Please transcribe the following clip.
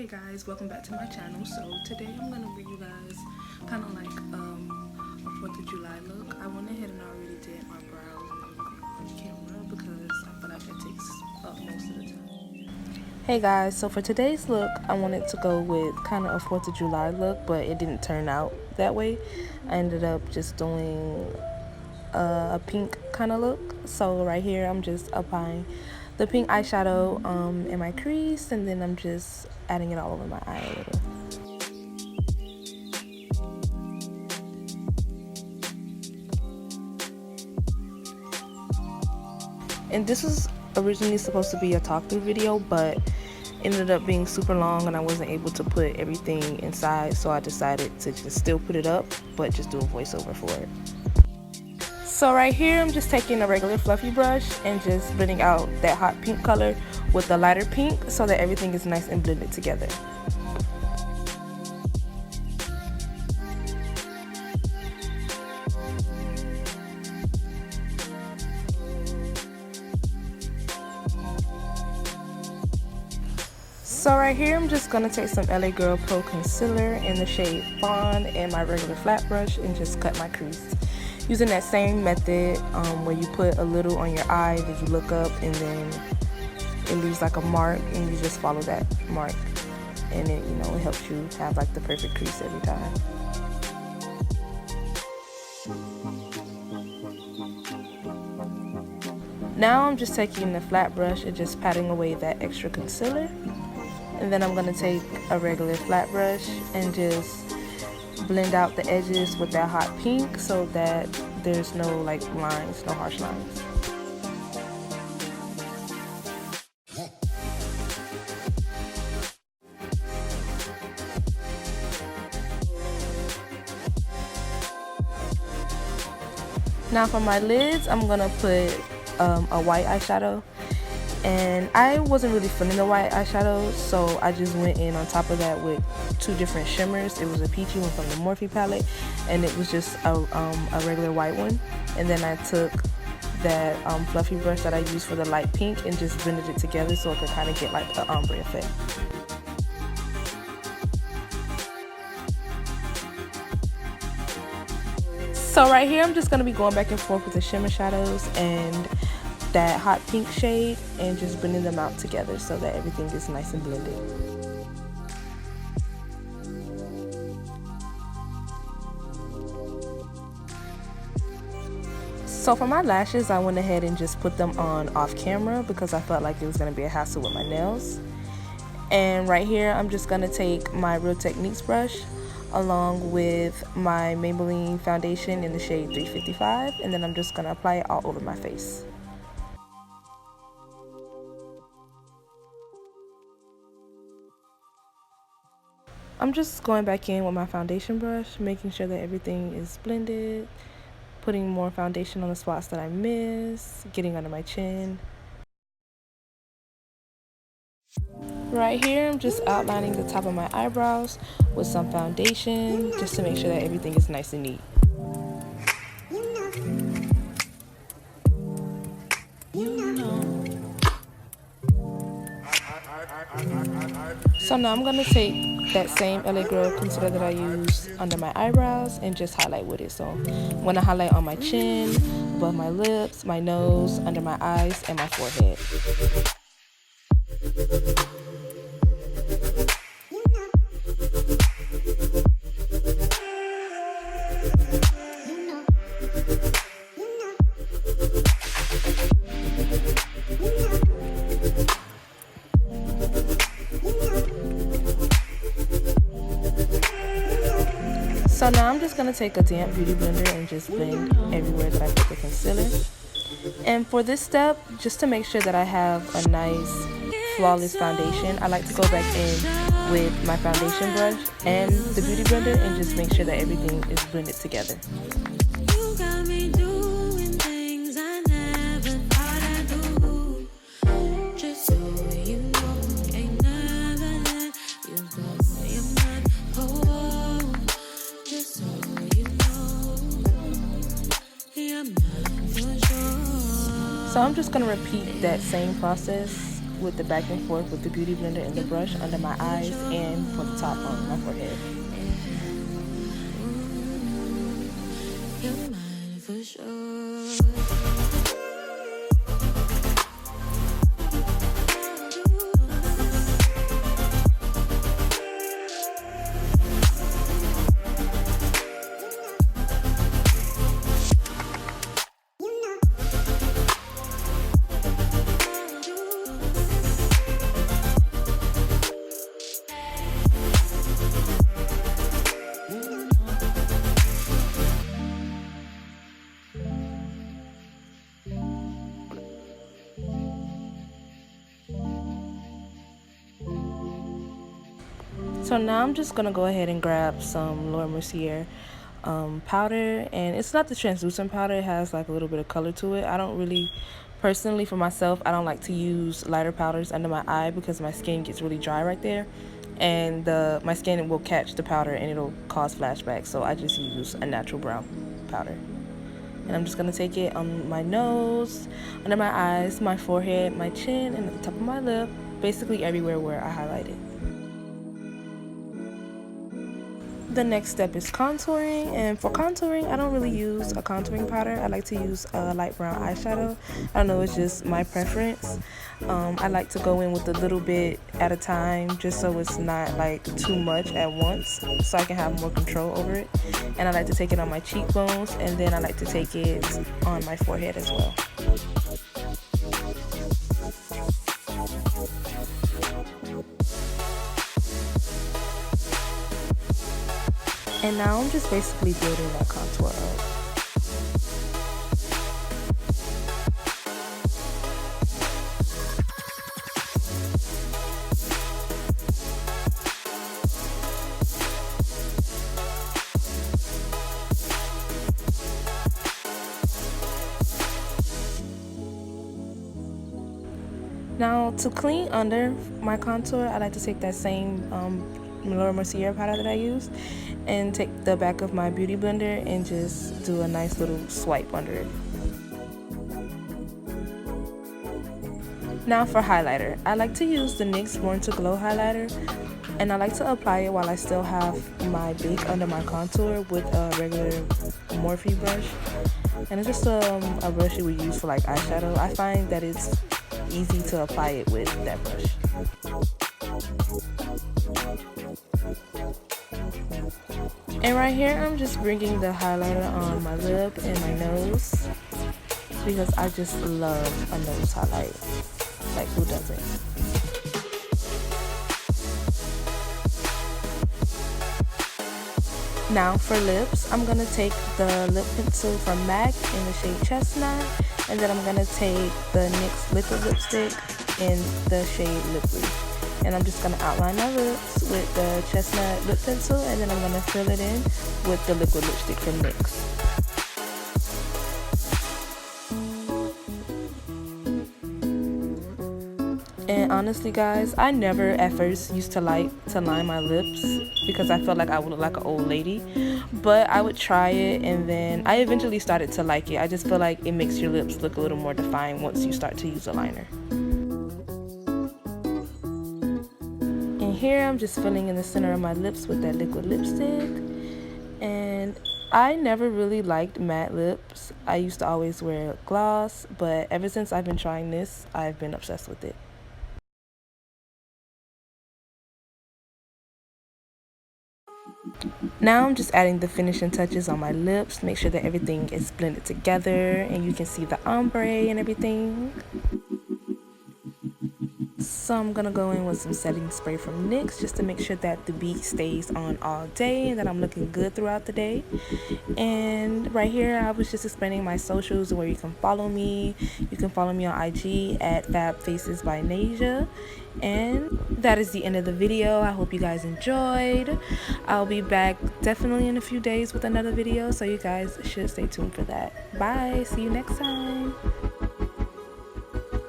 Guys, welcome back to my channel. So today I'm gonna bring you guys kind of like a 4th of July look. I went ahead and already did my brows and everything on camera because I feel like that takes up most of the time. Hey guys, so for today's look I wanted to go with kind of a 4th of July look, but it didn't turn out that way. I ended up just doing a pink kind of look. So right here I'm just applying the pink eyeshadow in my crease, and then I'm just adding it all over my eye a little. And this was originally supposed to be a talk through video, but ended up being super long and I wasn't able to put everything inside, so I decided to just still put it up but just do a voiceover for it. So right here I'm just taking a regular fluffy brush and just blending out that hot pink color with the lighter pink so that everything is nice and blended together. So right here I'm just going to take some LA Girl Pro Concealer in the shade Fawn and my regular flat brush and just cut my crease. Using that same method where you put a little on your eye, then you look up and then it leaves like a mark and you just follow that mark, and it, it helps you have like the perfect crease every time. Now I'm just taking the flat brush and just patting away that extra concealer, and then I'm going to take a regular flat brush and just blend out the edges with that hot pink so that there's no like lines, no harsh lines. Now for my lids, I'm gonna put a white eyeshadow, and I wasn't really feeling the white eyeshadow, so I just went in on top of that with two different shimmers. It was a peachy one from the Morphe palette, and it was just a regular white one. And then I took that fluffy brush that I used for the light pink and just blended it together so it could kind of get like the ombre effect. So right here I'm just going to be going back and forth with the shimmer shadows and that hot pink shade and just blending them out together so that everything is nice and blended. So for my lashes, I went ahead and just put them on off camera because I felt like it was going to be a hassle with my nails. And right here I'm just going to take my Real Techniques brush along with my Maybelline foundation in the shade 355, and then I'm just going to apply it all over my face. I'm just going back in with my foundation brush, making sure that everything is blended, putting more foundation on the spots that I miss, getting under my chin. Right here, I'm just outlining the top of my eyebrows with some foundation, just to make sure that everything is nice and neat. So now I'm going to take that same LA Girl concealer that I used under my eyebrows and just highlight with it. So I'm going to highlight on my chin, above my lips, my nose, under my eyes, and my forehead. So now I'm just going to take a damp beauty blender and just blend everywhere that I put the concealer. And for this step, just to make sure that I have a nice flawless foundation, I like to go back in with my foundation brush and the beauty blender and just make sure that everything is blended together. So I'm just going to repeat that same process with the back and forth with the beauty blender and the brush under my eyes and for the top on my forehead. So now I'm just gonna go ahead and grab some Laura Mercier powder, and it's not the translucent powder. It has like a little bit of color to it. I don't really, personally for myself, I don't like to use lighter powders under my eye because my skin gets really dry right there, and my skin will catch the powder and it'll cause flashbacks. So I just use a natural brown powder. And I'm just going to take it on my nose, under my eyes, my forehead, my chin, and at the top of my lip, basically everywhere where I highlighted. The next step is contouring, and for contouring I don't really use a contouring powder. I like to use a light brown eyeshadow. I don't know, it's just my preference. I like to go in with a little bit at a time just so it's not like too much at once, so I can have more control over it. And I like to take it on my cheekbones, and then I like to take it on my forehead as well. And now I'm just basically building that contour up. Now to clean under my contour, I like to take that same Laura Mercier powder that I used and take the back of my beauty blender and just do a nice little swipe under it. Now for highlighter, I like to use the NYX Born to Glow highlighter, and I like to apply it while I still have my bake under my contour with a regular Morphe brush. And it's just a brush you would use for like eyeshadow. I find that it's easy to apply it with that brush. And right here, I'm just bringing the highlighter on my lip and my nose because I just love a nose highlight. Like, who doesn't? Now for lips, I'm gonna take the lip pencil from MAC in the shade Chestnut, and then I'm gonna take the NYX liquid lipstick in the shade Liply. And I'm just gonna outline my lips with the Chestnut lip pencil, and then I'm gonna fill it in with the liquid lipstick from NYX. And honestly guys, I never at first used to like to line my lips because I felt like I would look like an old lady, but I would try it and then I eventually started to like it. I just feel like it makes your lips look a little more defined once you start to use a liner. And here I'm just filling in the center of my lips with that liquid lipstick. And I never really liked matte lips. I used to always wear gloss, but ever since I've been trying this, I've been obsessed with it. Now I'm just adding the finishing touches on my lips to make sure that everything is blended together and you can see the ombre and everything. So I'm gonna go in with some setting spray from NYX just to make sure that the beat stays on all day and that I'm looking good throughout the day. And right here I was just explaining my socials where you can follow me. You can follow me on IG at Fab Faces by Nasia. And that is the end of the video. I hope you guys enjoyed. I'll be back definitely in a few days with another video, so you guys should stay tuned for that. Bye, see you next time.